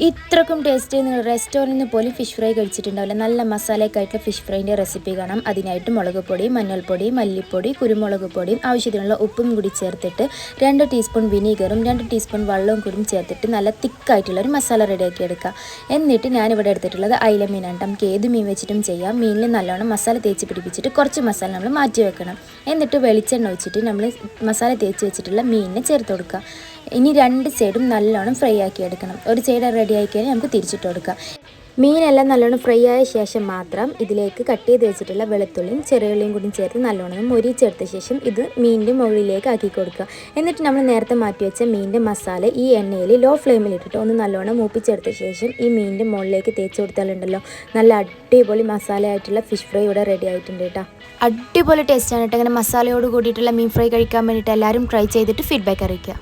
ഇത്രക്കും taste നിങ്ങൾ റെസ്റ്റോറൻറ്റിൽ നിന്ന് പോലും ഫിഷ് ഫ്രൈ കഴിച്ചിട്ടുണ്ടാവില്ല. നല്ല മസാലയൊക്കെ ആയിട്ടുള്ള ഫിഷ് ഫ്രൈൻ്റെ റെസിപ്പി കാണാം. അതിനായിട്ട് മുളക് പൊടി, മഞ്ഞൾപ്പൊടി, മല്ലിപ്പൊടി, കുരുമുളക് പൊടിയും ആവശ്യത്തിനുള്ള ഉപ്പും കൂടി ചേർത്തിട്ട് 2 ടീസ്പൂൺ വിനീഗറും 2 ടീസ്പൂൺ വെള്ളവും കൂടി ചേർത്തിട്ട് നല്ല തിക്കായിട്ടുള്ളൊരു മസാല റെഡിയാക്കി എടുക്കുക. എന്നിട്ട് ഞാനിവിടെ എടുത്തിട്ടുള്ളത് അയില മീനാണ്. നമുക്ക് ഏത് മീൻ വെച്ചിട്ടും ചെയ്യാം. മീനിൽ നല്ലോണം മസാല തേച്ച് പിടിപ്പിച്ചിട്ട് കുറച്ച് മസാല നമ്മൾ മാറ്റി വെക്കണം. എന്നിട്ട് വെളിച്ചെണ്ണ ഒഴിച്ചിട്ട് നമ്മൾ മസാല തേച്ച് വെച്ചിട്ടുള്ള മീനിനെ ചേർത്ത് കൊടുക്കുക. ഇനി 2 സൈഡും നല്ലോണം ഫ്രൈ ആക്കി എടുക്കണം. ഒരു സൈഡ് റെഡി ആയി കഴിഞ്ഞാൽ നമുക്ക് തിരിച്ചിട്ട് കൊടുക്കാം. മീനെല്ലാം നല്ലോണം ഫ്രൈ ആയ ശേഷം മാത്രം ഇതിലേക്ക് കട്ട് ചെയ്ത് വെച്ചിട്ടുള്ള വെളുത്തുള്ളിയും ചെറിയുള്ളിയും കൂടി ചേർത്ത് നല്ലോണം മൊരിച്ചെടുത്ത ശേഷം ഇത് മീനിൻ്റെ മുകളിലേക്ക് ആക്കി കൊടുക്കുക. എന്നിട്ട് നമ്മൾ നേരത്തെ മാറ്റി വെച്ച മീനിൻ്റെ മസാല ഈ എണ്ണയിൽ ലോ ഫ്ലെയിമിൽ ഇട്ടിട്ട് ഒന്ന് നല്ലോണം മൂപ്പിച്ചെടുത്ത ശേഷം ഈ മീനിൻ്റെ മുകളിലേക്ക് തേച്ച് കൊടുത്താലുണ്ടല്ലോ നല്ല അടിപൊളി മസാലയായിട്ടുള്ള ഫിഷ് ഫ്രൈ ഇവിടെ റെഡി ആയിട്ടുണ്ട് കേട്ടോ. അടിപൊളി ടേസ്റ്റാണ് കേട്ടോ. അങ്ങനെ മസാലയോട് കൂടിയിട്ടുള്ള മീൻ ഫ്രൈ കഴിക്കാൻ വേണ്ടിയിട്ട് എല്ലാവരും ട്രൈ ചെയ്തിട്ട് ഫീഡ്ബാക്ക് അറിയിക്കുക.